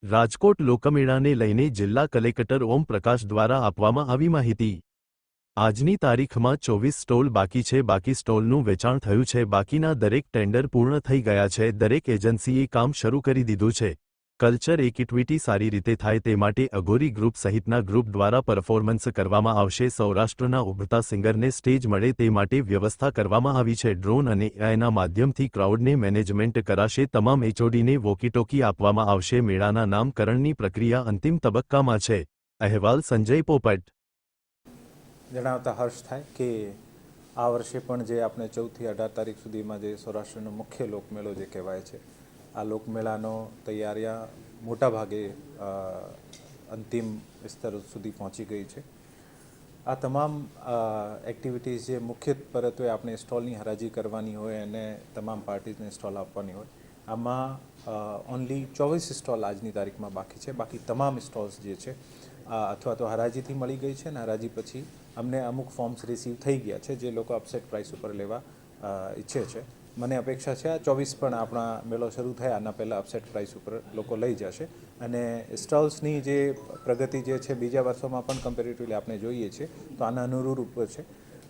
રાજકોટ લોકમેળાને લઈને જિલ્લા કલેક્ટર ઓમ પ્રકાશ દ્વારા આપવામાં આવી માહિતી। આજની તારીખમાં 24 સ્ટોલ બાકી છે। બાકી સ્ટોલનું વેચાણ થયું છે। બાકીના દરેક ટેન્ડર પૂર્ણ થઈ ગયા છે। દરેક એજન્સીએ કામ શરૂ કરી દીધું છે। કલ્ચર એક્ટિવિટી સારી રીતે થાય તે માટે અઘોરી ગ્રુપ સહિતના ગ્રુપ દ્વારા પરફોર્મન્સ કરવામાં આવશે। સૌરાષ્ટ્રના ઉભરતા સિંગરને સ્ટેજ મળે તે માટે વ્યવસ્થા કરવામાં આવી છે। ડ્રોન અને એઆઈના માધ્યમથી ક્રાઉડને મેનેજમેન્ટ કરાશે। તમામ એચઓડીને વોકીટોકી આપવામાં આવશે। મેળાના નામકરણની પ્રક્રિયા અંતિમ તબક્કામાં છે। અહેવાલ સંજય પોપટ। જણાવતા હર્ષ થાય કે આ વર્ષે પણ જે આપણે 14 થી 18 તારીખ સુધીમાં જે સૌરાષ્ટ્રનો મુખ્ય લોકમેળો જે કહેવાય છે, આ લોકમેળાનો તૈયારીઓ મોટા ભાગે અંતિમ સ્તર સુધી પહોંચી ગઈ છે। આ તમામ એક્ટિવિટીઝ જે મુખ્ય પરત્વે આપણે સ્ટોલની હરાજી કરવાની હોય અને તમામ પાર્ટીઝને સ્ટોલ આપવાની હોય, આમાં ઓનલી 24 સ્ટોલ આજની તારીખમાં બાકી છે। બાકી તમામ સ્ટોલ્સ જે છે અથવા તો હરાજીથી મળી ગઈ છે અને હરાજી પછી અમને અમુક ફોર્મ્સ રિસીવ થઈ ગયા છે જે લોકો અપસેટ પ્રાઇસ ઉપર લેવા ઈચ્છે છે। મને અપેક્ષા છે આ 24 પણ આપણા મેળો શરૂ થયા આના પહેલાં અપસેટ પ્રાઇસ ઉપર લોકો લઈ જશે અને સ્ટોલ્સની જે પ્રગતિ જે છે બીજા વર્ષોમાં પણ કમ્પેરેટિવલી આપણે જોઈએ છીએ તો આના અનુરૂપ છે।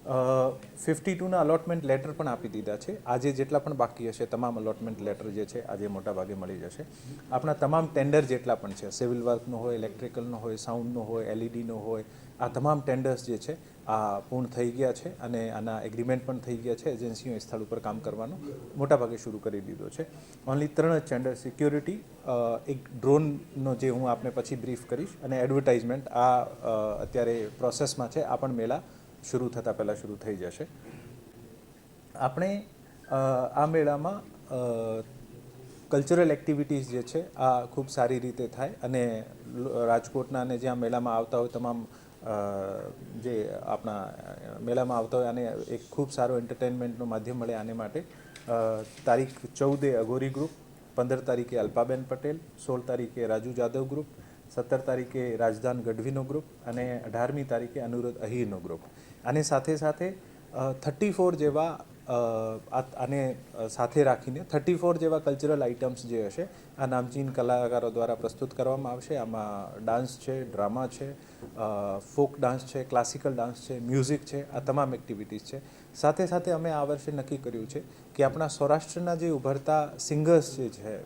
52ના અલોટમેન્ટ લેટર પણ આપી દીધા છે। આજે જેટલા પણ બાકી હશે તમામ અલોટમેન્ટ લેટર જે છે આજે મોટા ભાગે મળી જશે। આપણા તમામ ટેન્ડર જેટલા પણ છે, સિવિલ વર્કનો હોય, ઇલેક્ટ્રિકલનો હોય, સાઉન્ડનો હોય, એલઈડીનો હોય, આ તમામ ટેન્ડર્સ જે છે આ પૂર્ણ થઈ ગયા છે અને આના એગ્રીમેન્ટ પણ થઈ ગયા છે। એજન્સીઓએ સ્થળ ઉપર કામ કરવાનું મોટાભાગે શરૂ કરી દીધો છે। ઓનલી 3 જ ટેન્ડર, સિક્યોરિટી, એક ડ્રોનનો જે હું આપને પછી બ્રીફ કરીશ અને એડવર્ટાઇઝમેન્ટ આ અત્યારે પ્રોસેસમાં છે। આ પણ મેળા શરૂ થતાં પહેલાં શરૂ થઈ જશે। આપણે આ મેળામાં કલ્ચરલ એક્ટિવિટીઝ જે છે આ ખૂબ સારી રીતે થાય અને રાજકોટના અને જ્યાં મેળામાં આવતા હોય તમામ જે આપણા મેળામાં આવતા હોય આને એક ખૂબ સારો એન્ટરટેનમેન્ટનું માધ્યમ મળે આને માટે તારીખ 14 અઘોરી ગ્રુપ, 15 તારીખે અલ્પાબેન પટેલ, 16 તારીખે રાજુ જાદવ ગ્રુપ, 17 તારીખે રાજદાન ગઢવીનો ગ્રુપ અને 18મી તારીખે અનુરોધ અહીરનો ગ્રુપ, આની સાથે સાથે 34 જેવા આને સાથે રાખીને 34 જેવા કલ્ચરલ આઇટમ્સ જે હશે આ નામચીન કલાકારો દ્વારા પ્રસ્તુત કરવામાં આવશે। આમાં ડાન્સ છે, ડ્રામા છે, ફોક ડાન્સ છે, ક્લાસિકલ ડાન્સ છે, મ્યુઝિક છે, આ તમામ એક્ટિવિટીઝ છે। સાથે સાથે અમે આ વર્ષે નક્કી કર્યું છે કે આપણા સૌરાષ્ટ્રના જે ઉભરતા સિંગર્સ જે છે,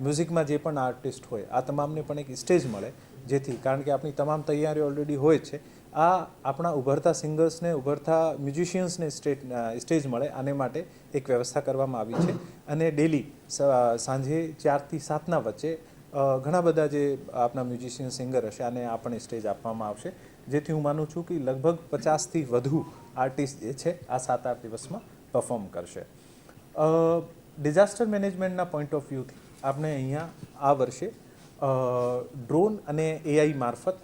મ્યુઝિકમાં જે પણ આર્ટિસ્ટ હોય આ તમામને પણ એક સ્ટેજ મળે, જેથી કારણ કે આપણી તમામ તૈયારીઓ ઓલરેડી હોય છે, આ આપણા ઉભરતા સિંગર્સને, ઉભરતા મ્યુઝિશિયન્સને સ્ટેજ મળે આને માટે એક વ્યવસ્થા કરવામાં આવી છે અને ડેલી સાંજે 4 થી 7ના વચ્ચે ઘણા બધા જે આપણા મ્યુઝિશિયન સિંગર હશે આને આપણે સ્ટેજ આપવામાં આવશે, જેથી હું માનું છું કે લગભગ 50થી વધુ આર્ટિસ્ટ જે છે આ 7-8 દિવસમાં પરફોર્મ કરશે। ડિઝાસ્ટર મેનેજમેન્ટના પોઈન્ટ ઓફ વ્યૂથી આપણે અહીંયા આ વર્ષે ડ્રોન અને એઆઈ મારફત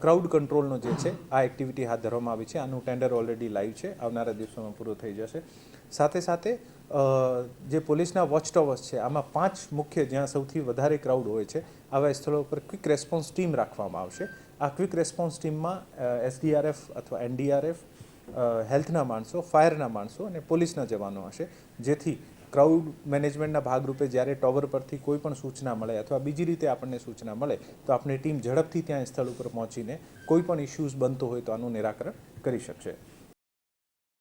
ક્રાઉડ કંટ્રોલનો જે છે આ એક્ટિવિટી હાથ ધરવામાં આવી છે। આનું ટેન્ડર ઓલરેડી લાઈવ છે, આવનારા દિવસોમાં પૂરું થઈ જશે। સાથે સાથે જે પોલીસના વોચ ટાવર્સ છે આમાં 5 મુખ્ય જ્યાં સૌથી વધારે ક્રાઉડ હોય છે આવા સ્થળો પર ક્વિક રેસ્પોન્સ ટીમ રાખવામાં આવશે। આ ક્વિક રેસ્પોન્સ ટીમમાં એસડીઆરએફ અથવા એનડીઆરએફ, હેલ્થના માણસો, ફાયરના માણસો અને પોલીસના જવાનો હશે, જેથી ક્રાઉડ મેનેજમેન્ટના ભાગરૂપે જ્યારે ટાવર પરથી કોઈ પણ સૂચના મળે અથવા બીજી રીતે આપણને સૂચના મળે તો આપણી ટીમ ઝડપથી ત્યાં સ્થળ ઉપર પહોંચીને કોઈ પણ ઇસ્યુઝ બનતો હોય તો આનું નિરાકરણ કરી શકશે।